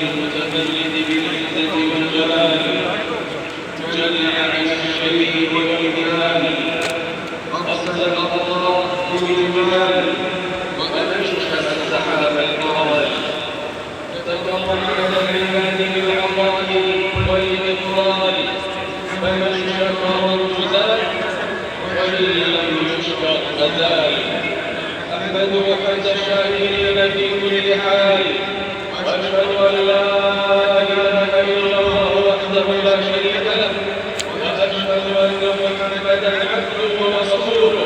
المتفرد بالعزة والجلال جل عن الشبيه والمثال أرسل الله بالجبال وأنشأ السحاب الأرض تكرم على العباد بالعطاء والإفضال فمن شكر الجزال وإن لم يشكر فزال أحمده حمد الشاكرين في كل حال وأشهد أن لا إله إلا الله وحده لا شريك له وأشهد أن محمدا عبده ورسوله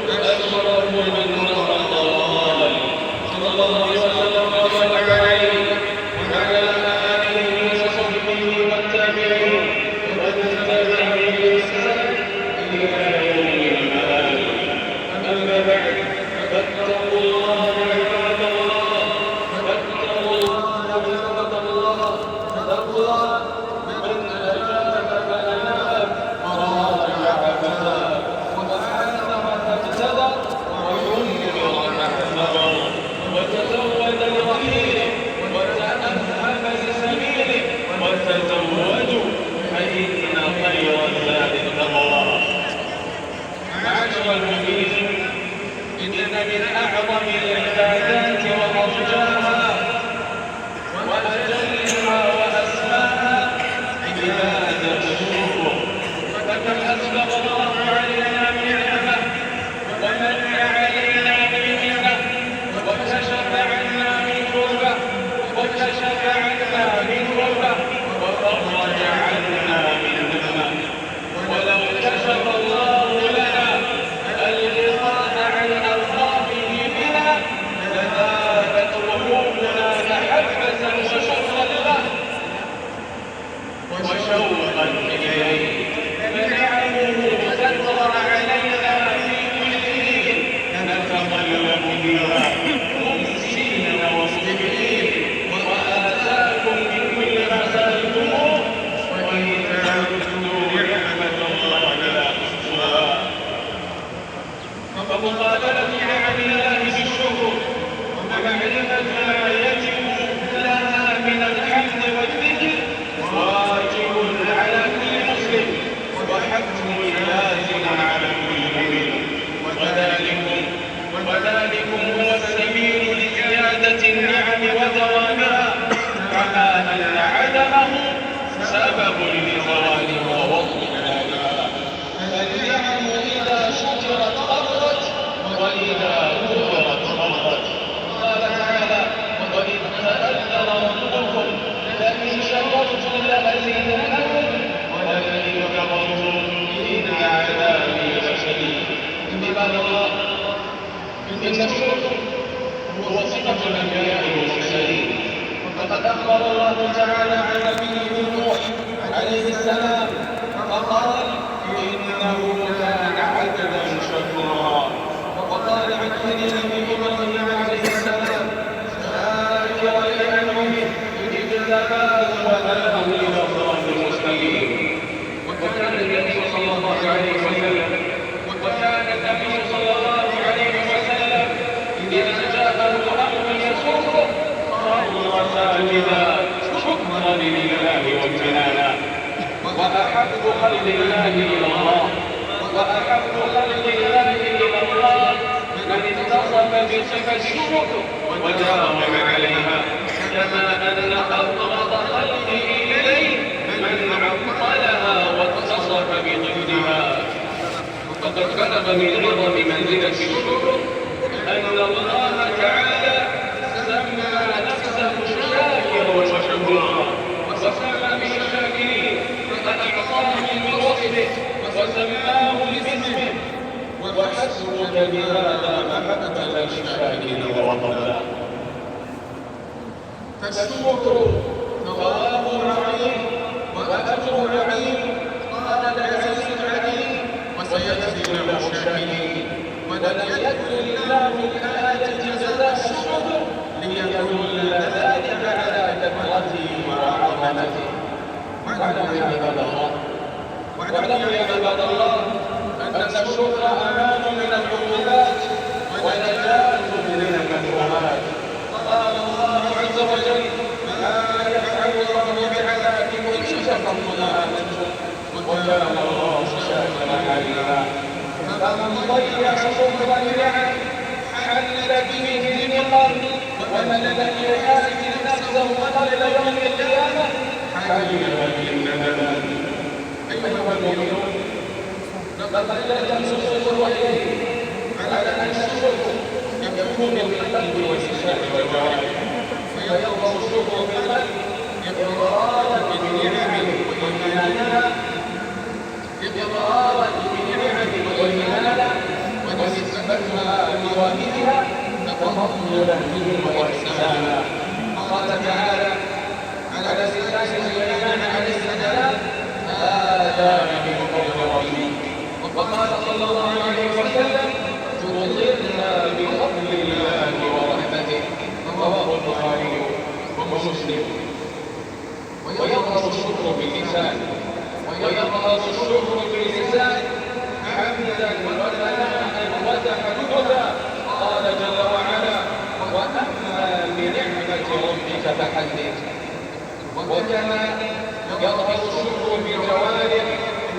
أشرف من نصر الله صلى الله وسلم وبارك عليه وعلى آله وصحبه والتابعين ومن تبعهم بإحسان إلى يوم المآل أما بعد فاتقوا الله عباد الله فاتقوا الله عباد الله تقوى من أجاب فأناب وراجع فذاب وآثر فاهتدى وينكر فاحذر وتزود لرحيله وتأهب لسبيله وتزودوا فإن خير الزاد التقوى. معاشر المؤمنين إن من أعظم العبادات وأرجاها وأجلها وأسماها عبادة الشكر فكم أسبق الله علينا من نعمة ومن علينا بمنة وكشف عنا من كربة وكشف عنا من كربة وفرج عنا من همة ولو كشف الله لنا الغطاء عن ألطافه بنا لذابت قلوبنا محبة وشكرا له وشوقا إليه فنعمه تطرأ علينا في كل حين نتقلب بها ممسين ومصبحين وآتاكم من كل ما سألتموه وإن تعدوا نعمة الله لا تحصوها فمقابلة نعم الله بالشكر ومعرفة ما يجب لها من الحمد والذكر واجب على كل مسلم وحتم لازم على كل مؤمن وذلكم هو السبيل لزيادة النعم ودوامها كما أن عدمه سبب لزوالها وضلالها فالنعم إذا شكرت قرت وإذا كفرت مرت قال تعالى وإذ تأذن ربكم لئن شكرتم لأزيدنكم ولئن كفرتم إن عذابي لشديد. عباد الله إن الشكر هو صفة الأنبياء والمرسلين وقد أخبر الله تعالى عن نبيه نوح عليه السلام فقال إنه كان عبدا شكورا وقال عن نبيه إبراهيم عليه السلام شاكرا لأنعمه إذ اجتباه وهداه إلى صراط مستقيم. وكان النبي صلى الله عليه وسلم إذا جاءه أمر يسره خر ساجدا شكرا لله وامتنانا. وأحب خلق الله إلى الله من اتصف بصفة الشكر وداوم عليها كما أن أبغض خلقه إليه من عطلها واتصف بضدها. وقد كتب من عظم منزلة الشكر أن الله تعالى سمى نفسه شاكرا وشكورا وسمى به الشاكرين فأعطاهم بوصفه وسماه باسمه وحسبك بهذا محبة للشاكر وطنا. فالشكر ثواب عظيم وأجر عظيم قال العزيز العليم وسيجزي له الشاكرين. ولم يكن الله الآية جزاء الشكر ليدل ذلك على كثرته وعظمته. واعلموا يا عباد الله أن الشكر أمان من العقوبات ونجاة من المكروهات. قال الله عز وجل: ما ضيع شكر النعم حل به النقم، ومن لم يحاسب نفسه قبل يوم القيامة حل به الندم. أيها المؤمنون، لقد دلت نصوص الوحي على أن الشكر يكون بالقلب واللسان والجوارح، فيظهر الشكر بالقلب إقرارا بالنعم وإيمانا، إقرارا بالنعم وإيمانا، ونسبتها لوالدها تفضلا منه وإحسانا. قال تعالى على لسان سليمان عليه السلام: هذا من فضل ربي. وقال صلى الله عليه وسلم: فضلنا بفضل الله ورحمته. رواه البخاري ومسلم. ويظهر الشكر باللسان، ويظهر الشكر باللسان حمدا وثناء وتحمدا. قال جل وعلا: وأما بنعمة ربك فحدث. وكما يظهر الشكر بالجوارح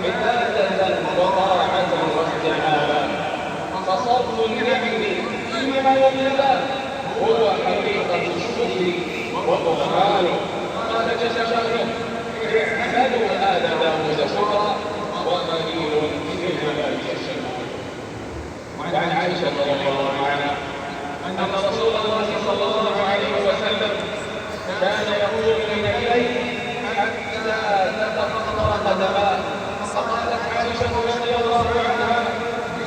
عبادة وطاعة واستعانة، فصرف النعم فيما يطلب هو حقيقة الشكر وغفرانه. قال جل شأنه: اعملوا آل داود شكرا وقليل من عبادي الشكور. وعن عائشة رضي الله عنها أن رسول الله صلى الله عليه وسلم كان يقوم من الليل حتى تتفطر قدماه، فقالت عائشة رضي الله عنها: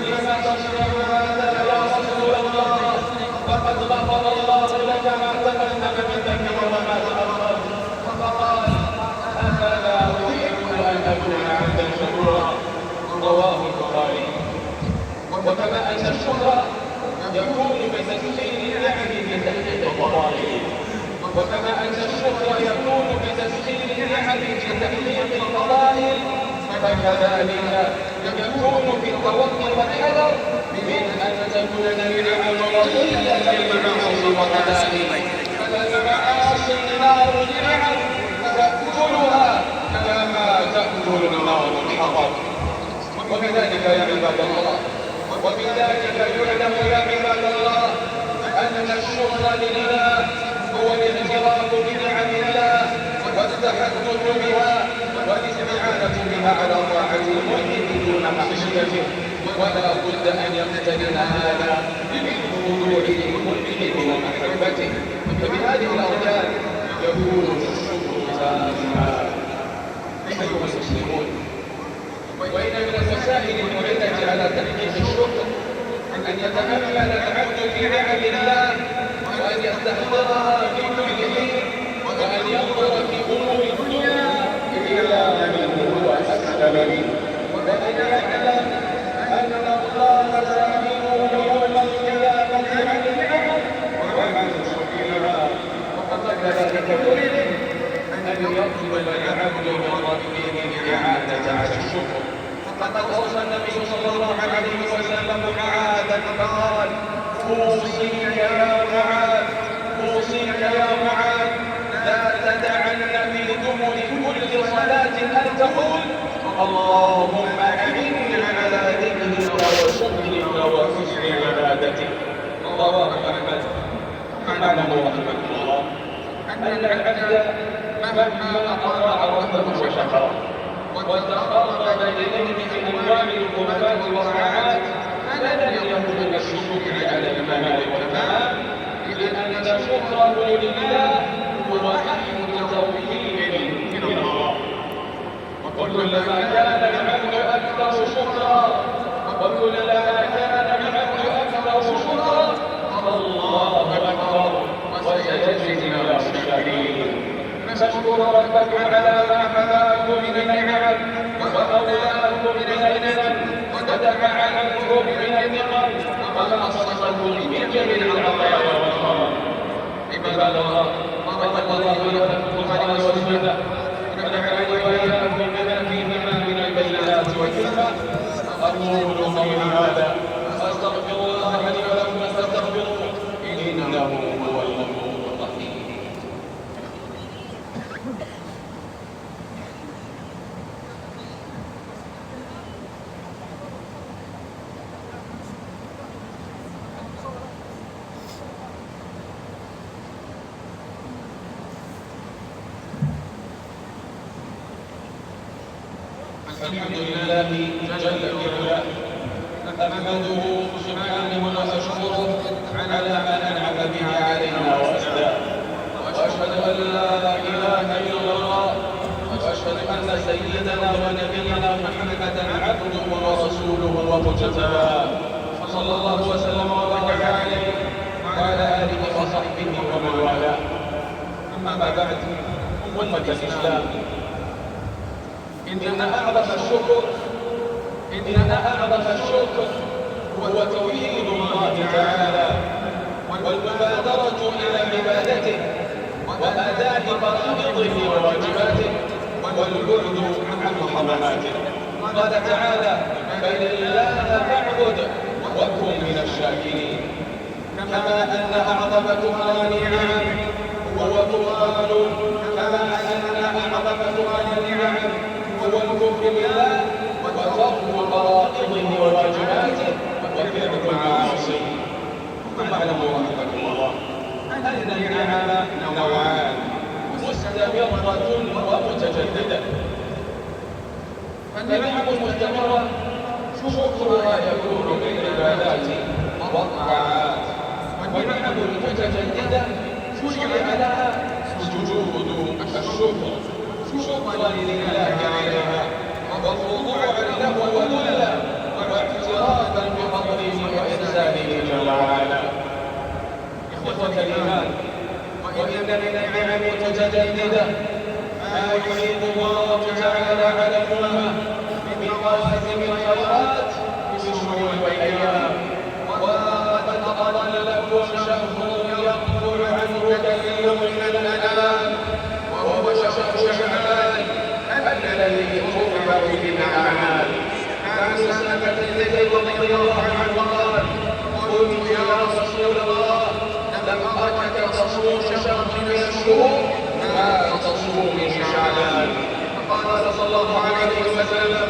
لما تصنع هذا يا رسول الله؟ فقد غفر الله لك ما تقدم من ذنبك وما تأخر. فقال: أفلا أحب أن أكون عبدا شكورا. رواه البخاري. وكما أن الشكر يكون بتسخير النعم بتحقيق الفضائل، وكما أن الشكر يكون بتسخير النعم بتحقيق الفضائل، فكذلك يكون بالتوكل والحذر من أن تكون النعم رضية بالمعاصي وكذلك فالمعاصي نار النعم تأكلها كما تأكل النار الحطب. وكذلك يا عباد الله، وبذلك يعلم يا عباد الله أن الشكر لله هو الاعتراف بنعم الله والتحدث بها والاستعانة بها على طاعته دون معصيته، ولا بد أن يقترن هذا بالخضوع لملكه ومحبته. فبهذه الأركان يكون الشكر تاما. أيها المسلمون، وإن من المسائل المعينة على تحقيق الشكر أن يتأمل العبد في نعم الله وأن يستحضرها في كل حين، وأن ينظر في أمور الدنيا إلى من هو أسلم منه، وأن يعلم أن الله سائله يوم القيامة عن النعم وعن شكرها. وقد كذلك يريد أن يطلب العبد من ربه الإعانة على الشكر. فقد أوصى النبي صلى الله عليه وسلم معاذا فقال: أوصيك يا معاذ، أوصيك يا معاذ، لا تدعن في دبر كل صلاة أن تقول: اللهم أعني على ذكرك وشكرك وحسن عبادتك. رواه أحمد. اعلموا رحمة الله أن العبد مهما أطاع ربه وشكره وتقرب إليه بأنواع القربات والطاعات فلن يكون الشكر على المال والمال، لأن شكره لله هو محل توحيد من الله. وكلما كان العبد أكثر شكرا وكلما كان العبد أكثر شكرا فالله أكبر وسيجزي الشاكرين. فاشكروا ربكم على ما حماكم من النعم وأولاكم من النعم ودفع عنكم من النقم وما أصابكم من جميع العطايا والكرم. عباد الله، وفق الله لكم القرآن والسنة ونفعني وإياكم بما فيهما من البينات والحكمة. أقول قولي هذا أستغفر الله لي ولكم فاستغفروه إنه هو الغفور الرحيم. الحمد لله جل في علاه، أحمده سبحانه وأشكره على ما أنعم به علينا وأسداه، وأشهد أن لا إله إلا الله، وأشهد أن سيدنا ونبينا محمدا عبده ورسوله ومجتباه، صلى الله وسلم وبارك عليه وعلى آله وصحبه ومن والاه. أما بعد، أمة الإسلام، إن أعظم الشكر هو توحيد الله تعالى والمبادرة إلى عبادته وأداء فرائضه وواجباته والبعد عن محرماته. قال تعالى: فلله فاعبد وكن من الشاكرين. كما أن أعظم كفران النعم هو القرآن، كما أن أعظم كفران النعم هو الكفر بالله وترك فرائضه وواجباته وفعل المعاصي. ثم اعلموا رحمكم الله أن النعم نوعان: مستمرة ومتجددة. فالنعم المستمرة شكرها يكون بالعبادات والطاعات، والنعم المتجددة شرع لها سجود الشكر شكرا لله عليها وخضوعا له وذلا واعترافا بفضله واحسانه جل وعلا. اخوة الايمان، وان من النعم المتجدده ما يعين الله تعالى على الامه من مواسم الخيرات في الشهور والايام. وقد اضلكم شهر يغفل عنه كثير من الانام، وهو شهر شعبان الذي ترفع به الاعمال. عن سلمة رضي الله عنه قال: قلت يا رسول الله، لم أرك تصوم شهر من الشهور ما تصوم من شعبان. فقال صلى الله عليه وسلم: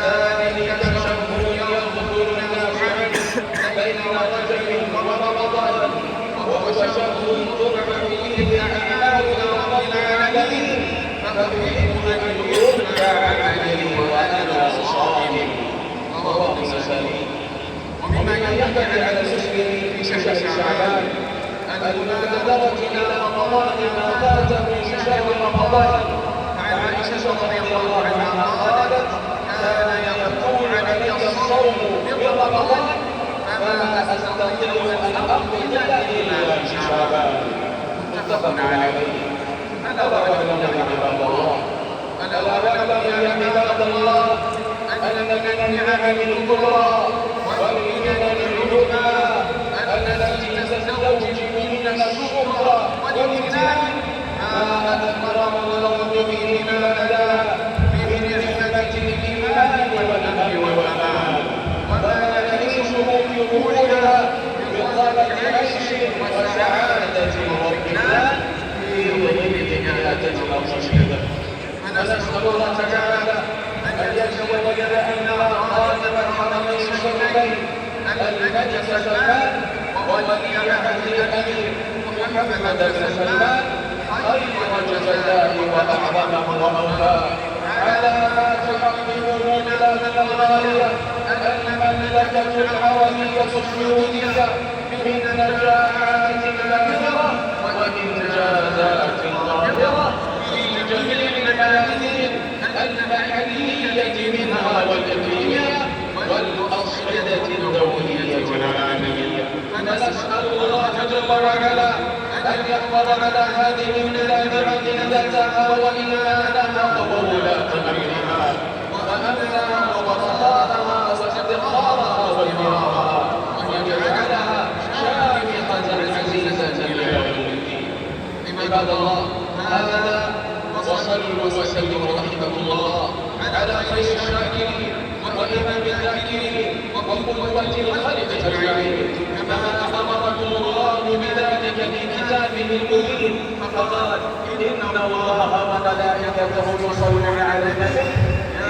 ذلك شهر يغفل الناس عنه بين رجب ورمضان، وهو شهر ترفع فيه الاعمال الى رب العالمين، فأحب أن يرفع عملي وأنا صائم. رواه النسائي. ومما ينبغي على المسلم في شهر شعبان المبادرة إلى قضاء ما فات من شهر رمضان. عن عائشة رضي الله عنها قالت: كان يقول علي الصوم في رمضان فما أستطيع أن أقضي إلا في شعبان. متفق عليه. ألا واعلم يا عباد الله أن من النعم الكبرى ومن العلوم التي تستوجب منا الشكر والامتنان ما أكرم الله به عباده من نعمة الإيمان والأمن والأمان، وما نعيشه في قبولها بطلب عيش وسعادة واطمئنان في ظل نهاية الرشد. ونسأل الله تعالى أن يتزوج لنا خادم الحرمين الشريفين الملك سلمان وولي عهده الأمير محمد بن سلمان خير الجزاء وأعظمه وأوفاه على ما تحققه لنا من الغاية المملكة العربية السعودية من نجاحات باهرة وإنجازات ظاهرة في جميع الميادين المحلية منها والإقليمية والمؤصلة الدولية والعالمية. فنسأل الله جل وعلا أن يحفظ لنا هذه البلاد عقيدتها وإيمانها وولاة أمرها وأمنها ورخاءها واستقرارها وإمارها، وأن يجعلها شامخة عزيزة إلى يوم الدين. عباد الله، هذا وصلوا وسلموا رحمكم الله على خير الشاكرين وإمام الذاكرين وقدوة الخلق أجمعين، كما أمركم الله بذلك في كتابه المبين، فقال: إن الله وملائكته يصلون على النبي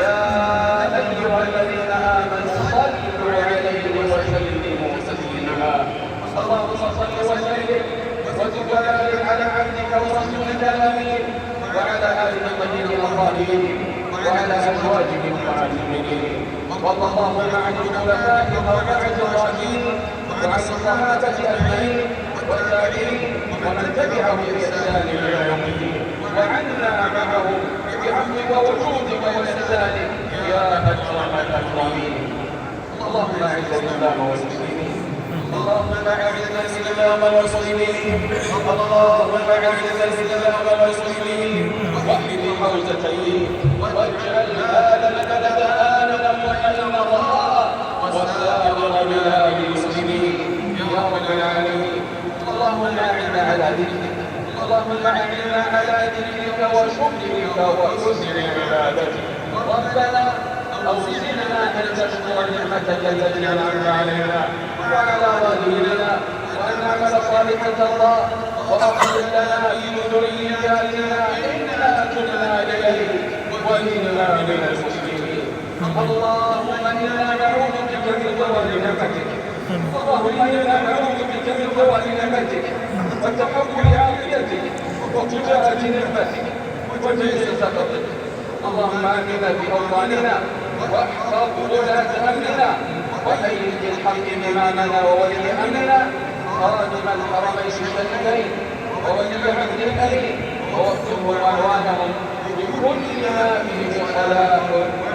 يا أيها الذين آمنوا صلوا عليه وسلموا تسليما. اللهم صل وسلم وبارك على عبدك ورسولك الأمين وعلى آله الطيبين الطاهرين وعلى أزواجهم وعلى المؤمنين، وارض اللهم عن الخلفاء الأربعة الراشدين وعن الصحابة أجمعين والتابعين ومن تبعهم بإحسان إلى يوم الدين، وعنا معهم بعفوك وجودك وإحسانك يا أكرم الأكرمين. اللهم أعز الإسلام والمسلمين، اللهم أعز الإسلام والمسلمين، اللهم أعز الإسلام والمسلمين، واحمد حوزتين واجعل هذا البلد آمنا مطمئنا رخاء وسائر بلاد المسلمين يا رب العالمين. اللهم أعنا على ذكرك، اللهم أعنا على ذكرك وشكرك وحسن عبادتك. ربنا أوزعنا أن نشكر نعمتك التي أنعمت علينا وعلى والدينا، وأن نعمل صالحا ترضاه، وأغفر لنا في ذرياتنا إنا تبنا إليك وإنا من المسلمين. اللهم إنا نعوذ بك من زوال نعمتك، اللهم إنا نعوذ بك من زوال نعمتك وتحول عافيتك وفجاءة نعمتك وجيش سخطك. اللهم آمنا في أوطاننا واحفظ ولاة أمرنا وأيد الحق إمامنا وولي أمرنا خادم الحرمين الشريفين وولي عهد الأمين، ووفقه وأعوانهم بكل ما فيه صلاح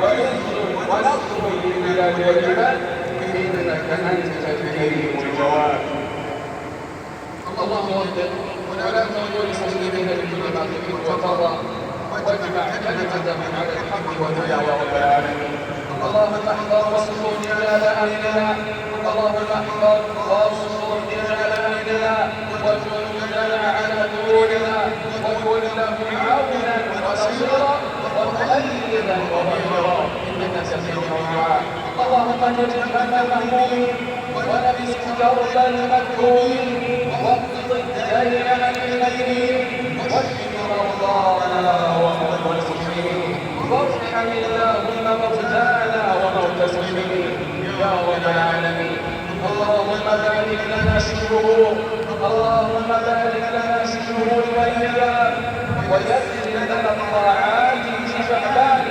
وعز ونصر للبلاد والعباد إنك أنت الكريم الجواد. اللهم وفق ولا تنظر المسلمين بكل ما تحب وترضى واجمع كلمتهم على الحق والهدى يا رب العالمين. اللهم احفظ وانصر رجال امننا، اللهم احفظ وانصر رجال امننا وجنودنا على دورنا وكن لهم عونا ونصيرا ومؤيدا وظهيرا انك سميع الدعاء. اللهم نجد هم المهمومين ونفس كرب المكروبين واقض الدين عن المدينين واشف مرضانا ومرضى المسلمين، وارحم اللهم موتانا وموتى المسلمين يا رب العالمين. اللهم بارك لنا في الشهور، اللهم بارك لنا في الشهور والايام، ويسر لنا الطاعات في شعبان،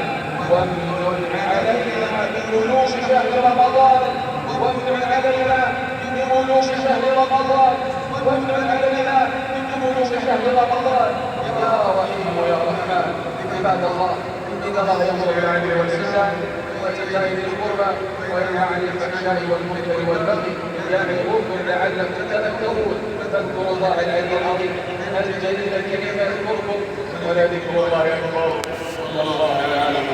وامن علينا ببلوغ شهر رمضان، وامن علينا ببلوغ شهر رمضان، وامن علينا ببلوغ شهر رمضان يا رحيم يا رحمن. عباد الله، إن الله يأمر بالعدل والإحسان وإيتاء ذي القربى وينهى عن الفحشاء والمنكر والبغي يعظكم لعلكم تذكرون. فاذكروا الله العلي العظيم الجليل الكريم يذكركم ولذكر الله أكبر. والله يعلم